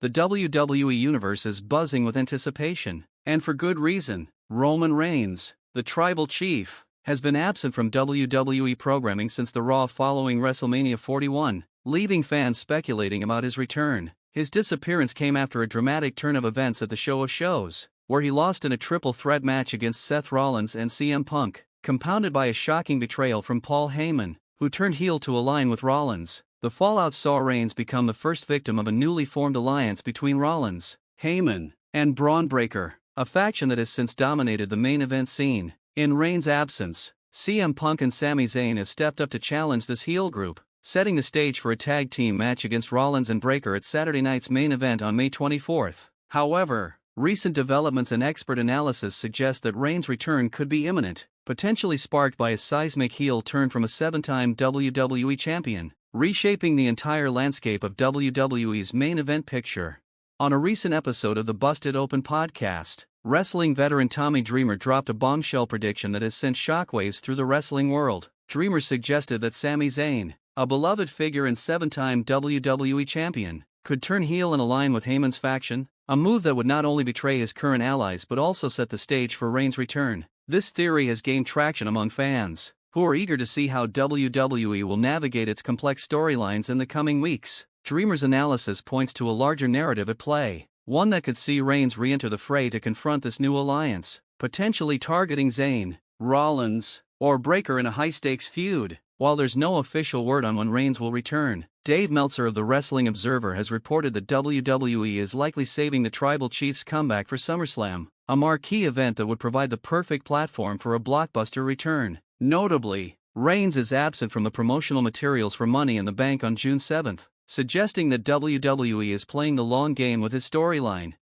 the WWE Universe is buzzing with anticipation, and for good reason. Roman Reigns, the Tribal Chief, has been absent from WWE programming since the Raw following WrestleMania 41, leaving fans speculating about his return. His disappearance came after a dramatic turn of events at the Show of Shows, where he lost in a triple threat match against Seth Rollins and CM Punk, compounded by a shocking betrayal from Paul Heyman, who turned heel to align with Rollins. The fallout saw Reigns become the first victim of a newly formed alliance between Rollins, Heyman, and Braun Breaker, a faction that has since dominated the main event scene. In Reigns' absence, CM Punk and Sami Zayn have stepped up to challenge this heel group, setting the stage for a tag team match against Rollins and Breaker at Saturday night's main event on May 24th. However, recent developments and expert analysis suggest that Reigns' return could be imminent, potentially sparked by a seismic heel turn from a 7-time WWE champion, reshaping the entire landscape of WWE's main event picture. On a recent episode of the Busted Open podcast, wrestling veteran Tommy Dreamer dropped a bombshell prediction that has sent shockwaves through the wrestling world. Dreamer suggested that Sami Zayn, a beloved figure and 7-time WWE champion, could turn heel and align with Heyman's faction, a move that would not only betray his current allies but also set the stage for Reigns' return. This theory has gained traction among fans, who are eager to see how WWE will navigate its complex storylines in the coming weeks. Dreamer's analysis points to a larger narrative at play, one that could see Reigns re-enter the fray to confront this new alliance, potentially targeting Zayn, Rollins, or Breaker in a high-stakes feud. While there's no official word on when Reigns will return, Dave Meltzer of the Wrestling Observer has reported that WWE is likely saving the Tribal Chief's comeback for SummerSlam, a marquee event that would provide the perfect platform for a blockbuster return. Notably, Reigns is absent from the promotional materials for Money in the Bank on June 7th, suggesting that WWE is playing the long game with his storyline.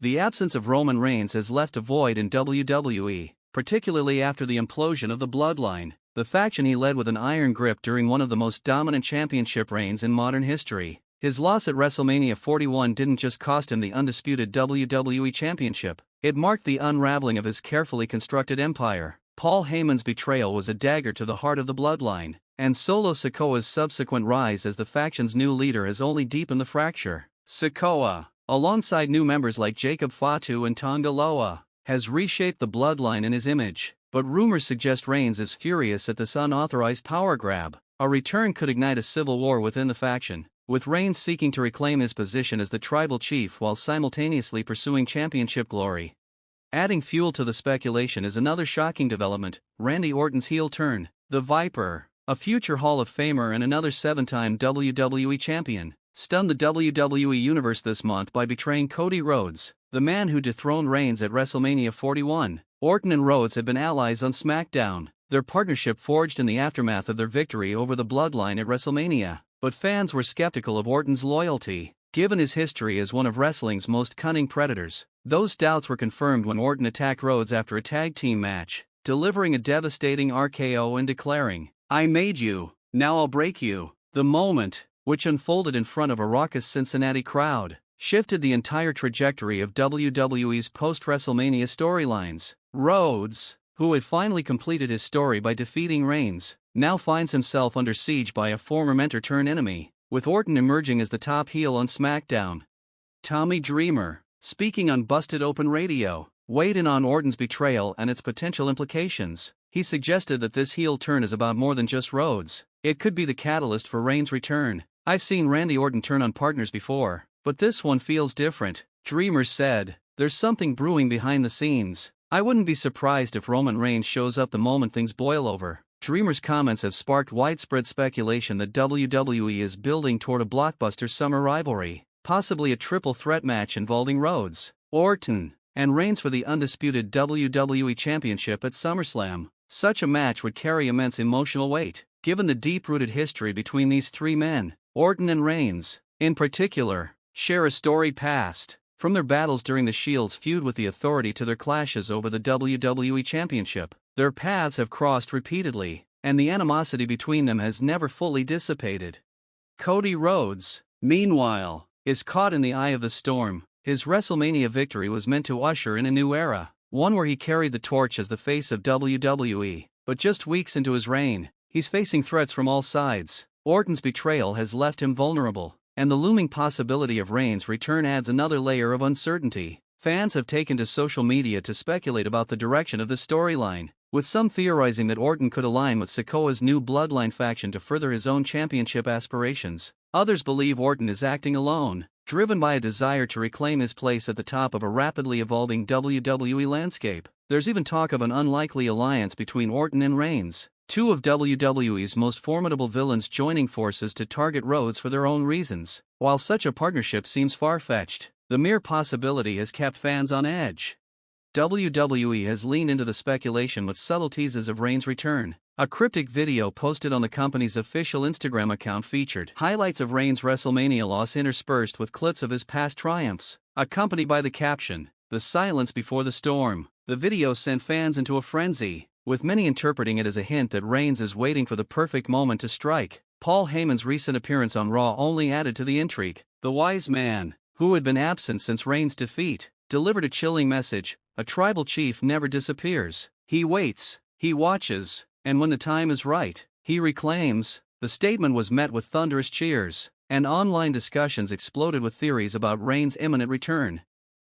The absence of Roman Reigns has left a void in WWE, particularly after the implosion of the Bloodline, the faction he led with an iron grip during one of the most dominant championship reigns in modern history. His loss at WrestleMania 41 didn't just cost him the undisputed WWE Championship, it marked the unraveling of his carefully constructed empire. Paul Heyman's betrayal was a dagger to the heart of the Bloodline, and Solo Sikoa's subsequent rise as the faction's new leader has only deepened the fracture. Sikoa, alongside new members like Jacob Fatu and Tonga Loa, has reshaped the Bloodline in his image, but rumors suggest Reigns is furious at this unauthorized power grab. A return could ignite a civil war within the faction, with Reigns seeking to reclaim his position as the Tribal Chief while simultaneously pursuing championship glory. Adding fuel to the speculation is another shocking development: Randy Orton's heel turn. The Viper, a future Hall of Famer and another 7-time WWE champion, stunned the WWE Universe this month by betraying Cody Rhodes, the man who dethroned Reigns at WrestleMania 41. Orton and Rhodes had been allies on SmackDown, their partnership forged in the aftermath of their victory over the Bloodline at WrestleMania. But fans were skeptical of Orton's loyalty, given his history as one of wrestling's most cunning predators. Those doubts were confirmed when Orton attacked Rhodes after a tag team match, delivering a devastating RKO and declaring, "I made you, now I'll break you." The moment, which unfolded in front of a raucous Cincinnati crowd, shifted the entire trajectory of WWE's post-WrestleMania storylines. Rhodes, who had finally completed his story by defeating Reigns, now finds himself under siege by a former mentor-turned-enemy, with Orton emerging as the top heel on SmackDown. Tommy Dreamer, speaking on Busted Open Radio, weighed in on Orton's betrayal and its potential implications. He suggested that this heel turn is about more than just Rhodes. It could be the catalyst for Reigns' return. "I've seen Randy Orton turn on partners before, but this one feels different," Dreamer said. "There's something brewing behind the scenes. I wouldn't be surprised if Roman Reigns shows up the moment things boil over." Dreamer's comments have sparked widespread speculation that WWE is building toward a blockbuster summer rivalry, possibly a triple threat match involving Rhodes, Orton, and Reigns for the undisputed WWE Championship at SummerSlam. Such a match would carry immense emotional weight, given the deep-rooted history between these three men. Orton and Reigns, in particular, share a storied past, from their battles during the Shield's feud with the Authority to their clashes over the WWE Championship. Their paths have crossed repeatedly, and the animosity between them has never fully dissipated. Cody Rhodes, meanwhile, is caught in the eye of the storm. His WrestleMania victory was meant to usher in a new era, one where he carried the torch as the face of WWE. But just weeks into his reign, he's facing threats from all sides. Orton's betrayal has left him vulnerable. and the looming possibility of Reigns' return adds another layer of uncertainty. Fans have taken to social media to speculate about the direction of the storyline, with some theorizing that Orton could align with Sikoa's new Bloodline faction to further his own championship aspirations. Others believe Orton is acting alone, driven by a desire to reclaim his place at the top of a rapidly evolving WWE landscape. There's even talk of an unlikely alliance between Orton and Reigns, two of WWE's most formidable villains joining forces to target Rhodes for their own reasons. While such a partnership seems far-fetched, the mere possibility has kept fans on edge. WWE has leaned into the speculation with subtle teases of Reigns' return. A cryptic video posted on the company's official Instagram account featured highlights of Reigns' WrestleMania loss interspersed with clips of his past triumphs, accompanied by the caption, "The silence before the storm." The video sent fans into a frenzy, with many interpreting it as a hint that Reigns is waiting for the perfect moment to strike. Paul Heyman's recent appearance on Raw only added to the intrigue. The wise man, who had been absent since Reigns' defeat, delivered a chilling message: a tribal chief never disappears. He waits, he watches, and when the time is right, he reclaims. The statement was met with thunderous cheers, and online discussions exploded with theories about Reigns' imminent return.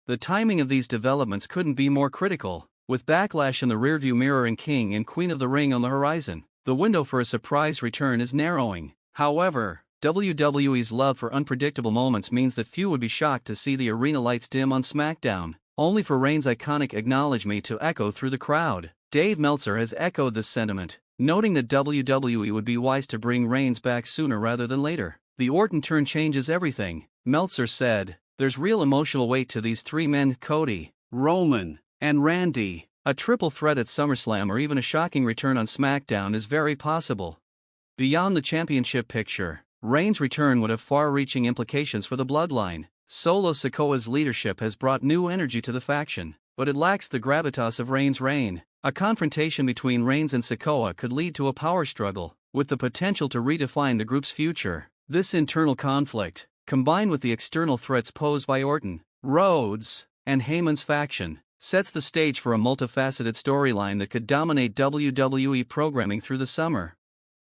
The timing of these developments couldn't be more critical, with Backlash in the rearview mirror and King and Queen of the Ring on the horizon. The window for a surprise return is narrowing. However, WWE's love for unpredictable moments means that few would be shocked to see the arena lights dim on SmackDown, only for Reigns' iconic "Acknowledge Me" to echo through the crowd. Dave Meltzer has echoed this sentiment, noting that WWE would be wise to bring Reigns back sooner rather than later. The Orton turn changes everything, Meltzer said. There's real emotional weight to these three men: Cody, Roman, and Randy. A triple threat at SummerSlam or even a shocking return on SmackDown is very possible. Beyond the championship picture, Reigns' return would have far-reaching implications for the Bloodline. Solo Sikoa's leadership has brought new energy to the faction, but it lacks the gravitas of Reigns' reign. A confrontation between Reigns and Sikoa could lead to a power struggle, with the potential to redefine the group's future. This internal conflict, combined with the external threats posed by Orton, Rhodes, and Heyman's faction, sets the stage for a multifaceted storyline that could dominate WWE programming through the summer.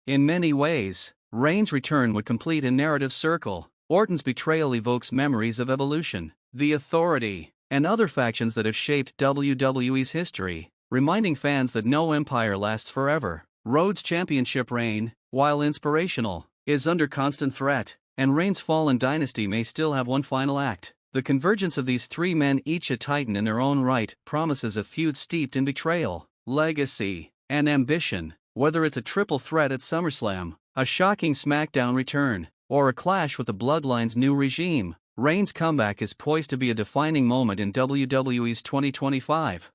In many ways, Reigns' return would complete a narrative circle. Orton's betrayal evokes memories of Evolution, The Authority, and other factions that have shaped WWE's history, reminding fans that no empire lasts forever. Rhodes' championship reign, while inspirational, is under constant threat, and Reigns' fallen dynasty may still have one final act. The convergence of these three men, each a titan in their own right, promises a feud steeped in betrayal, legacy, and ambition. Whether it's a triple threat at SummerSlam, a shocking SmackDown return, or a clash with the Bloodline's new regime, Reigns' comeback is poised to be a defining moment in WWE's 2025.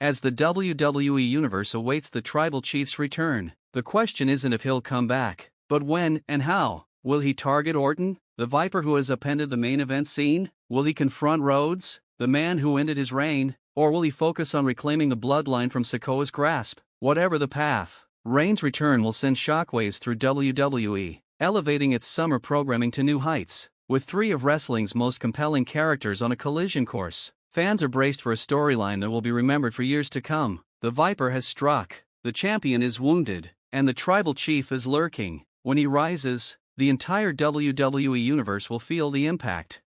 As the WWE Universe awaits the Tribal Chief's return, the question isn't if he'll come back, but when and how. Will he target Orton, the Viper who has upended the main event scene? Will he confront Rhodes, the man who ended his reign? Or will he focus on reclaiming the Bloodline from Sikoa's grasp? Whatever the path, Reigns' return will send shockwaves through WWE, elevating its summer programming to new heights. With three of wrestling's most compelling characters on a collision course, fans are braced for a storyline that will be remembered for years to come. The Viper has struck, the champion is wounded, and the Tribal Chief is lurking. When he rises, the entire WWE Universe will feel the impact.